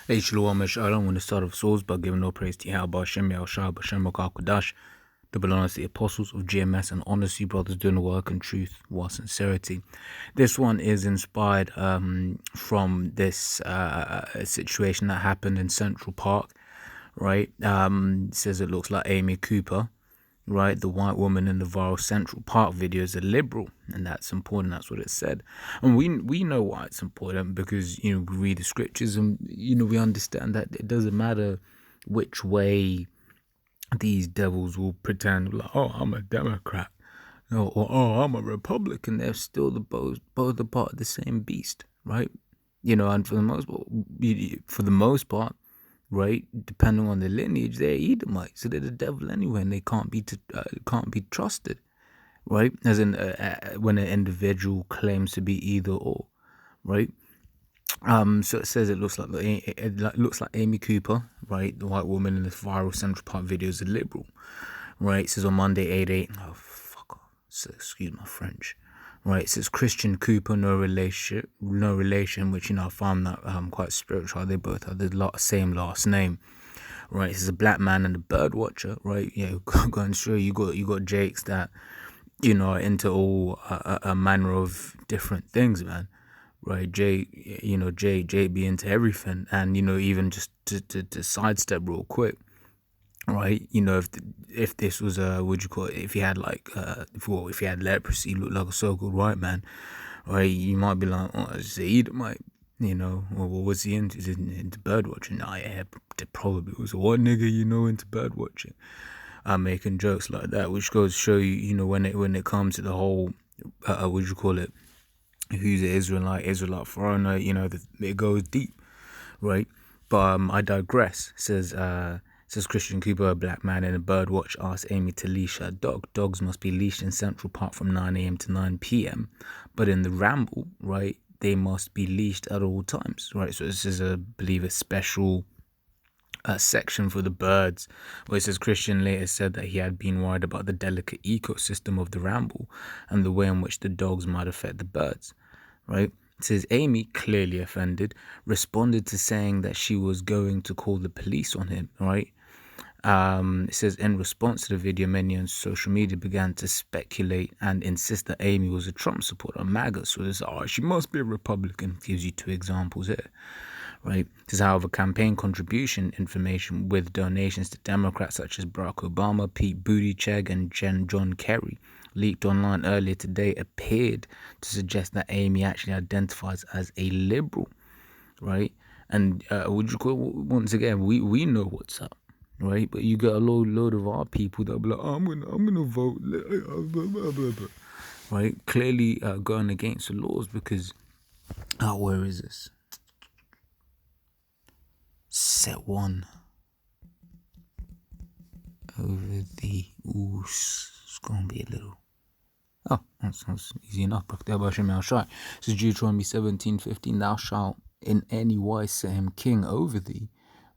Hey, Shalom, Shalom. Want to start off souls by giving no praise to Yahweh, Shem, Yahushua, B'Shem, Kodash, double honors to the apostles of GMS, and honors you brothers doing the work and truth while sincerity. This one is inspired from this situation that happened in Central Park, right? It says it looks like Amy Cooper, right? The white woman in the viral Central Park video is a liberal, and that's important. That's what it said, and we know why it's important because we read the scriptures and we understand that it doesn't matter which way these devils will pretend like, oh, I'm a Democrat, or oh, I'm a Republican. They're still both a part of the same beast, right? And for the most part, right? Depending on the lineage, they're Edomites, so they're the devil anyway, and they can't be trusted, right? As in, when an individual claims to be either or, right? So it says it looks like Amy Cooper, right? The white woman in this viral Central Park video is a liberal, right? It says on Monday 8/8. Oh fuck off. So, excuse my French. Right, it says Christian Cooper, no relation, which I found that quite spiritual. They both have the same last name, right? This is a black man and a bird watcher, right? Going through, you got Jakes that are into all a manner of different things, man. Right, Jay be into everything, and even just to sidestep real quick, right? If this was if he had if he had leprosy, looked like a so-called white man, right? You might be like, oh, it's a Edomite, or what was he into? Is into bird watching? Nah, yeah, probably was a white nigga, into bird watching. I'm making jokes like that, which goes to show you, when it comes to the whole, who's an Israelite foreigner, it goes deep, right? But I digress. Says Christian Cooper, a black man in a bird watch, asked Amy to leash her dog. Dogs must be leashed in Central Park from 9 a.m. to 9 p.m. But in the ramble, right, they must be leashed at all times, right? So this is, I believe, a special section for the birds, where it says Christian later said that he had been worried about the delicate ecosystem of the ramble and the way in which the dogs might affect the birds, right? It says Amy, clearly offended, responded to saying that she was going to call the police on him, right? It says in response to the video, many on social media began to speculate and insist that Amy was a Trump supporter, MAGA. So this, she must be a Republican. Gives you two examples here, right? It says, however, campaign contribution information with donations to Democrats such as Barack Obama, Pete Buttigieg, and John Kerry leaked online earlier today appeared to suggest that Amy actually identifies as a liberal, right? And once again, we know what's up, right? But you got a load of our people that be like, oh, I'm gonna vote, right? Clearly going against the laws because, where is this? Set one over the. Ooh, it's gonna be a little. Oh, that's easy enough. So Deuteronomy 17:15, thou shalt in any wise set him king over thee,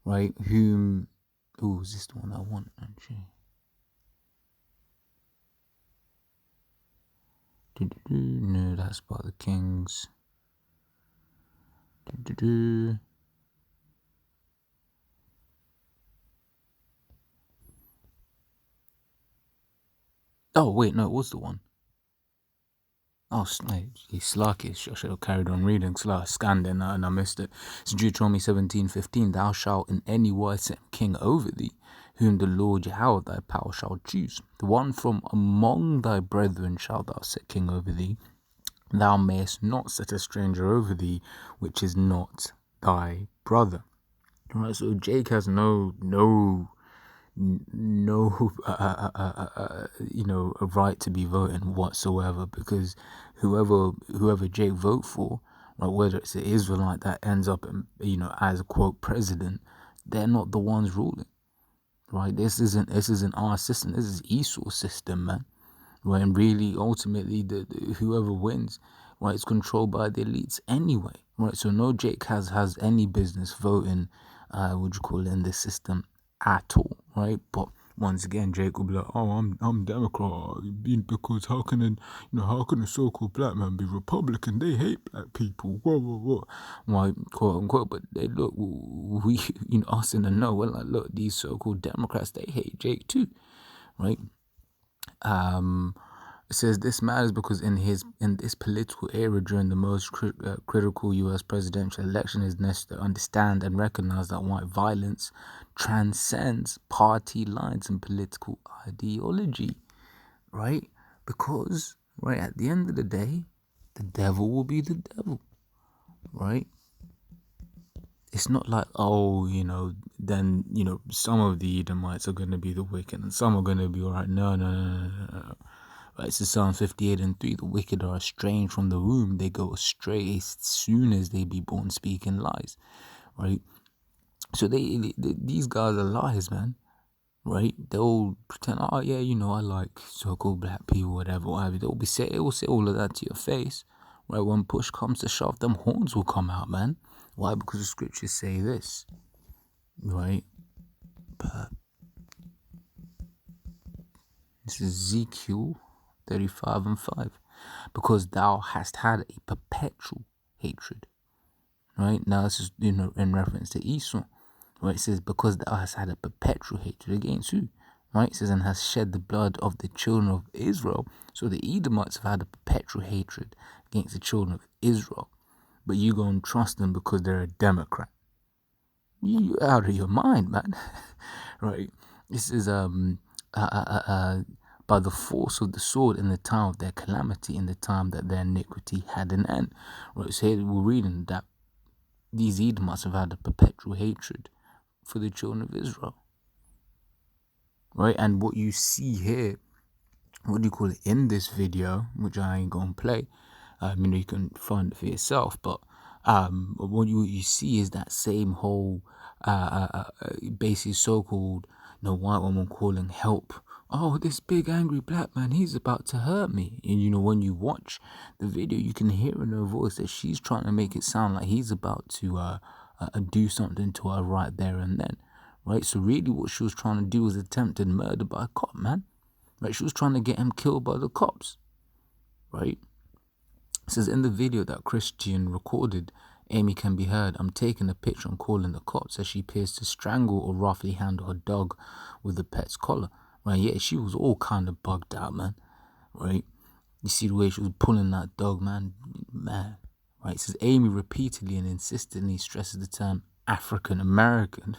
right? Whom, is this the one I want, actually? No, that's about the kings. Oh, wait, no, it was the one. Oh, he's slackish. I should have carried on reading. So I scanned it and I missed it. So Deuteronomy 17:15, thou shalt in any wise set king over thee, whom the Lord Yahweh thy power shall choose. The one from among thy brethren shalt thou set king over thee. Thou mayest not set a stranger over thee, which is not thy brother. All right, so Jake has no a right to be voting whatsoever, because whoever Jake vote for, right, whether it's an Israelite that ends up as a quote president, they're not the ones ruling, right? This isn't our system. This is Esau's system, man. Right, and really ultimately the whoever wins, right, is controlled by the elites anyway, right? So no Jake has any business voting in this system at all, right? But once again, Jake will be like, "Oh, I'm Democrat," because how can a so-called black man be Republican? They hate black people. Whoa, whoa, whoa. Why, quote unquote? But they look, we, us in the know, we're like, look, these so-called Democrats, they hate Jake too, right? It says this matters because in this political era during the most critical U.S. presidential election, it is necessary to understand and recognize that white violence transcends party lines and political ideology, right? Because, right, at the end of the day, the devil will be the devil, right? It's not like, oh, then, some of the Edomites are going to be the wicked and some are going to be all right. No, no, no, no, no, no. Right, so Psalm 58:3, the wicked are estranged from the womb. They go astray as soon as they be born, speaking lies, right? So these guys are liars, man, right? They'll pretend, oh, yeah, I like so-called black people, whatever. It will say all of that to your face, right? When push comes to shove, them horns will come out, man. Why? Because the scriptures say this, right? This is Ezekiel 35:5. Because thou hast had a perpetual hatred. Right? Now this is, in reference to Esau. Right? It says, because thou hast had a perpetual hatred against who? Right? It says, and has shed the blood of the children of Israel. So the Edomites have had a perpetual hatred against the children of Israel. But you go and trust them because they're a Democrat. You're out of your mind, man. Right? This is by the force of the sword in the time of their calamity, in the time that their iniquity had an end. Right, so here we're reading that these Edomites have had a perpetual hatred for the children of Israel. Right, and what you see here, in this video, which I ain't gonna play, you can find it for yourself, but what you see is that same whole basically so-called white woman calling help. Oh, this big angry black man, he's about to hurt me. And when you watch the video, you can hear in her voice that she's trying to make it sound like he's about to do something to her right there and then, right? So really what she was trying to do was attempted murder by a cop, man. Right? She was trying to get him killed by the cops, right? It says in the video that Christian recorded, Amy can be heard, I'm taking a picture and calling the cops as she appears to strangle or roughly handle her dog with the pet's collar. Right, yeah, she was all kind of bugged out, man. Right? You see the way she was pulling that dog, man. Right? It says Amy repeatedly and insistently stresses the term African American,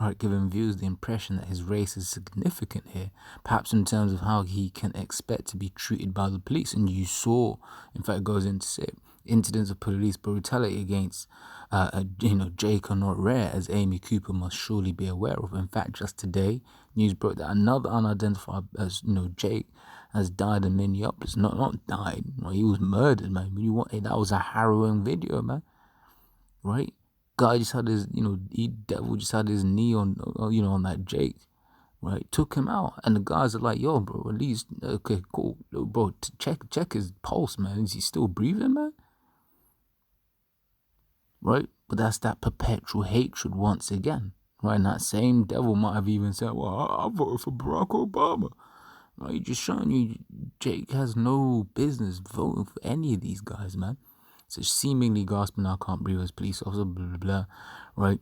right, giving viewers the impression that his race is significant here, perhaps in terms of how he can expect to be treated by the police. And you saw, in fact, it goes into say, incidents of police brutality against Jake are not rare, as Amy Cooper must surely be aware of. In fact, just today, news broke that another unidentified as Jake has died in Minneapolis. Not died, right? He was murdered, man. That was a harrowing video, man. Right? Guy just had his, devil just had his knee on that Jake, right? Took him out, and the guys are like, "Yo, bro, at least okay, cool, bro, check his pulse, man. Is he still breathing, man?" Right? But that's that perpetual hatred once again, right? And that same devil might have even said, "Well, I voted for Barack Obama." Right? Just showing you, Jake has no business voting for any of these guys, man. So seemingly gasping, I can't breathe as police officer, blah, blah, blah, right?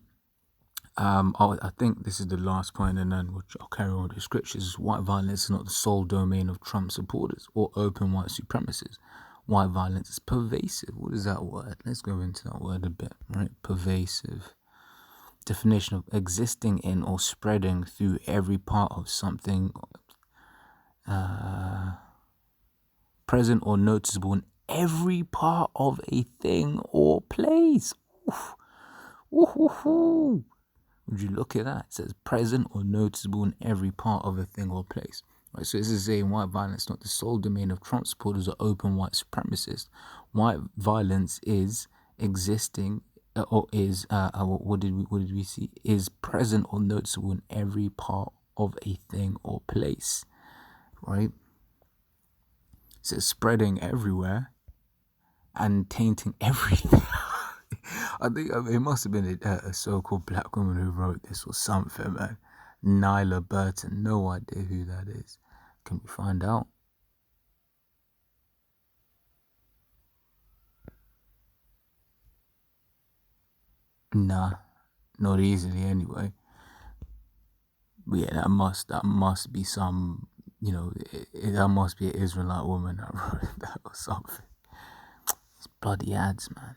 I think this is the last point, and then which I'll carry on with the scriptures. White violence is not the sole domain of Trump supporters or open white supremacists. White violence is pervasive. What is that word? Let's go into that word a bit, right? Pervasive. Definition of existing in or spreading through every part of something, present or noticeable in every part of a thing or place. Oof. Ooh. Would you look at that? It says present or noticeable in every part of a thing or place. Right, so this is saying white violence is not the sole domain of Trump supporters or open white supremacists. White violence is existing, or is what did we see? Is present or noticeable in every part of a thing or place. Right? So it's spreading everywhere and tainting everything. I think it must have been a so-called black woman who wrote this or something, man. Nyla Burton, no idea who that is. Can we find out? Nah, not easily anyway. But yeah, that must be some, that must be an Israelite woman that wrote that or something. These bloody ads, man.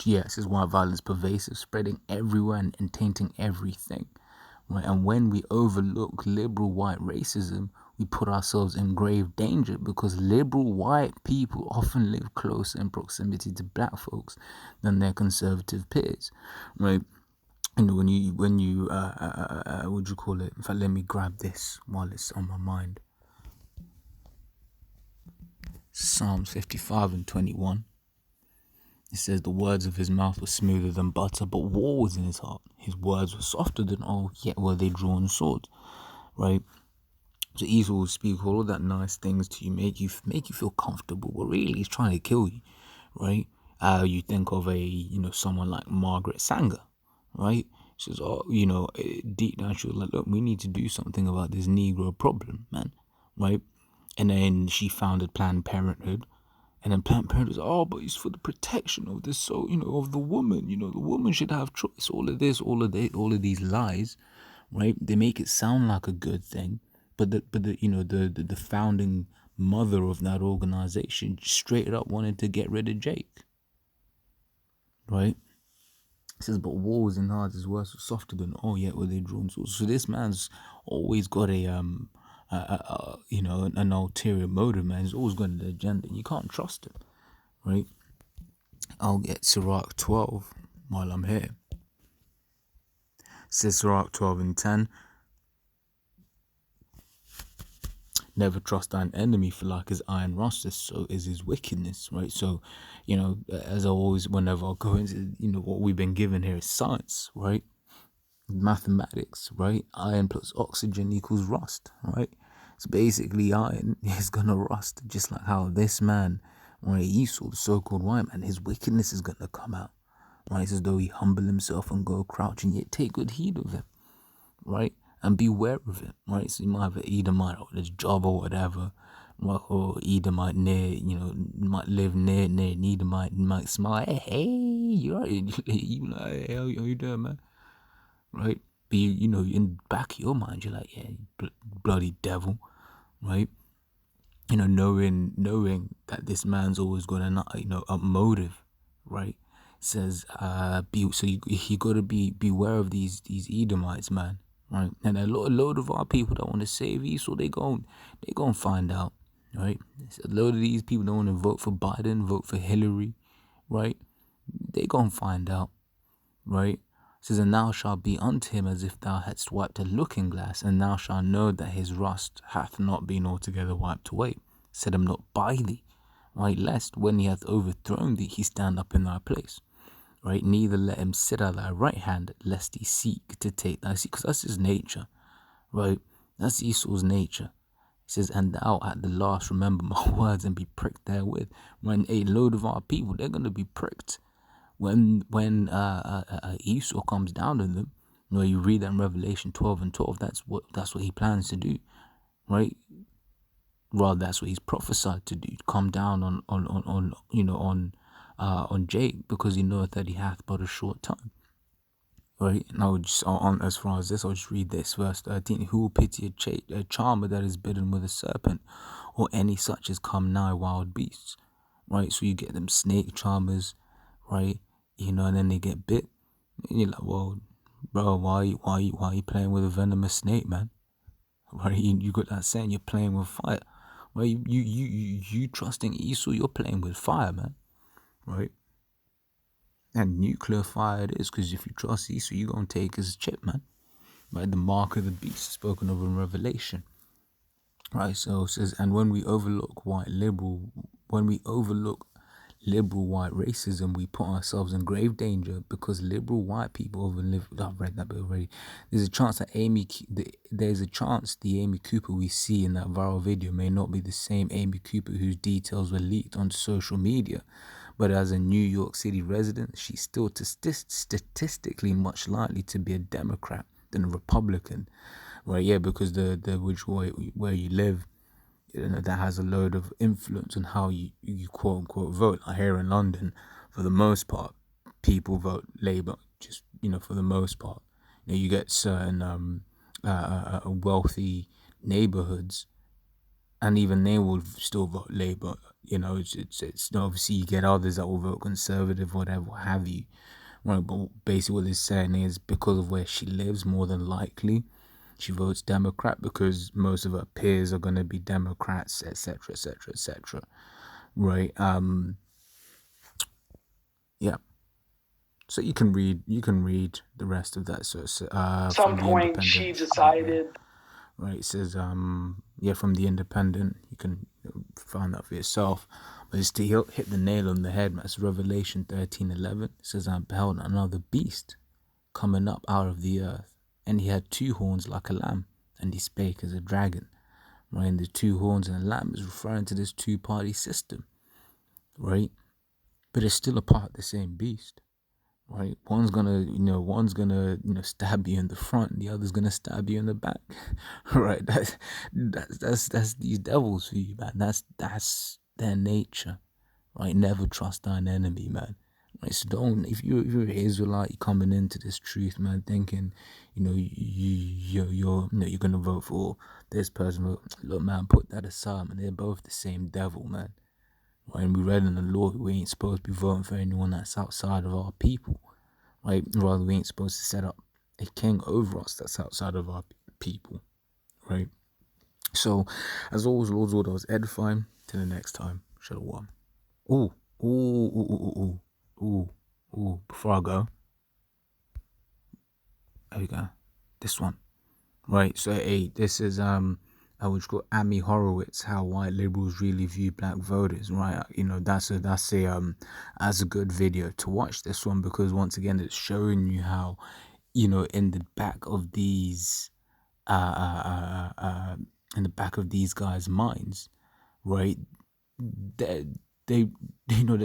Yeah, it says white violence pervasive, spreading everywhere and tainting everything. Right? And when we overlook liberal white racism, we put ourselves in grave danger because liberal white people often live closer in proximity to black folks than their conservative peers. Right? And when you what do you call it? In fact, let me grab this while it's on my mind. Psalms 55 and 21. It says the words of his mouth were smoother than butter, but war was in his heart. His words were softer than oil, yet were they drawn swords. Right? So Esau will speak all of that nice things to you, make you feel comfortable, but really he's trying to kill you, right? You think of someone like Margaret Sanger, right? She says, deep down she was like, look, we need to do something about this Negro problem, man, right? And then she founded Planned Parenthood. And then Planned Parenthood was, but it's for the protection of this, so, of the woman, the woman should have choice. All of this, all of these lies, right? They make it sound like a good thing, but the founding mother of that organization straight up wanted to get rid of Jake, right? It says, but war was in heart is worse, softer than all, yet were they drawn swords. So this man's always got an ulterior motive, man. He's always got an agenda. You can't trust him, right? I'll get Sirach 12 while I'm here. It says Sirach 12 and 10. Never trust thine enemy, for like his iron rusteth, so is his wickedness, right? So, as always, whenever I go into, what we've been given here is science, right? Mathematics, right? Iron plus oxygen equals rust, right? So basically, iron is gonna rust, just like how this man, right, Esau, the so-called white man, his wickedness is gonna come out, right? It's as though he humble himself and go crouch, and yet take good heed of him, right? And beware of it, right? So you might have an Edomite or this job or whatever, or Edomite near, might live near an Edomite and might smile, hey, you right? You like, hey, how you doing, man? Right? But in the back of your mind, you're like, yeah, bloody devil, right? Knowing that this man's always got a motive, right? It says, you got to beware of these Edomites, man. Right, and a load of our people that want to save Esau, they gon' find out, right? A load of these people don't want to vote for Biden, vote for Hillary, right? They gon' find out, right? It says, and thou shalt be unto him as if thou hadst wiped a looking glass, and thou shalt know that his rust hath not been altogether wiped away. Set him not by thee, right? Lest when he hath overthrown thee, he stand up in thy place. Right, neither let him sit at thy right hand, lest he seek to take thy seat, because that's his nature, right? That's Esau's nature. He says, and thou at the last remember my words and be pricked therewith. When a load of our people, they're gonna be pricked when Esau comes down on them. You read that in Revelation 12 and 12. That's what he plans to do, right? Rather, that's what he's prophesied to do. Come down on Jake, because he knoweth that he hath but a short time. Right? Now, just on as far as this, I'll just read this verse 13. Who will pity a charmer that is bidden with a serpent, or any such as come nigh wild beasts? Right? So you get them snake charmers, right? And then they get bit. And you're like, well, bro, why are you playing with a venomous snake, man? Right? You got that saying, you're playing with fire. Right? You trusting Esau, you're playing with fire, man. Right? And nuclear fire it is, because if you trust Esau, you're going to take his chip, man. Right? The mark of the beast spoken of in Revelation. Right? So it says, and when we overlook liberal white racism, we put ourselves in grave danger, because liberal white people overlive. I've read that bit already. There's a chance the Amy Cooper we see in that viral video may not be the same Amy Cooper whose details were leaked on social media, But as a New York City resident, she's still statistically much likely to be a Democrat than a Republican, right? Yeah, because the which way where you live, that has a load of influence on how you quote unquote vote. Like here in London, for the most part, people vote Labour. Just for the most part, you get certain wealthy neighborhoods, and even they will still vote Labour. It's obviously you get others that will vote Conservative, whatever, what have you. Right, but basically what it's saying is because of where she lives, more than likely she votes Democrat because most of her peers are going to be Democrats, etc., etc., etc. Right? Yeah. So you can read the rest of that. So Some from the point she Independent. Yeah. decided. Right. It says from the Independent. You can find that for yourself. But it's to hit the nail on the head. Man. It's Revelation 13:11. It says, I beheld another beast coming up out of the earth, and he had two horns like a lamb, and he spake as a dragon. Right, and the two horns and a lamb is referring to this two-party system, right? But it's still a part of the same beast, right? One's gonna stab you in the front, the other's gonna stab you in the back, right? That's these devils for you, man. That's their nature, right? Never trust thine enemy, man. Right, so don't if you're an Israelite, you're coming into this truth, man, thinking, you're gonna vote for this person. Look, man, put that aside, man. They're both the same devil, man. Right, and we read in the law we ain't supposed to be voting for anyone that's outside of our people, right? Rather, we ain't supposed to set up a king over us that's outside of our people, right? So, as always, Lord's Word, I was edifying. Till the next time, Shalom. Ooh, ooh, ooh, ooh, ooh, ooh, ooh. Before I go, there we go. This one, right? So, hey, this is I would call Amy Horowitz, how white liberals really view black voters, right? That's a good video to watch. This one because once again, it's showing you how, in the back of these, in the back of these guys' minds, right? They they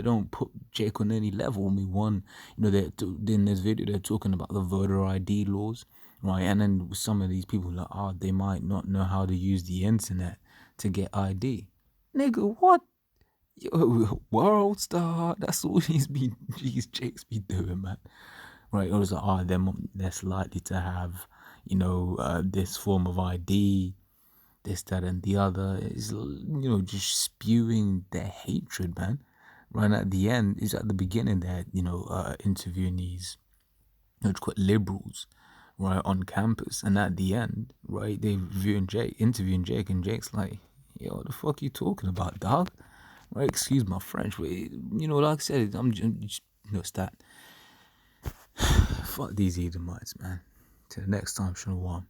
don't put Jake on any level. I mean, one, they in this video they're talking about the voter ID laws, right? And then some of these people like, they might not know how to use the internet to get ID. Nigga, what? Yo, world star. That's all these Jakes be doing, man. Right? Or it's like, they're less likely to have, this form of ID, this, that, and the other. Is just spewing their hatred, man. Right at the end, is at the beginning that interviewing these quite liberals, right, on campus, and at the end, right, they interviewing Jake, and Jake's like, yo, what the fuck you talking about, dog? Right, excuse my French, but like I said, I'm just it's that. Fuck these Edomites, man. Till the next time, Shalom.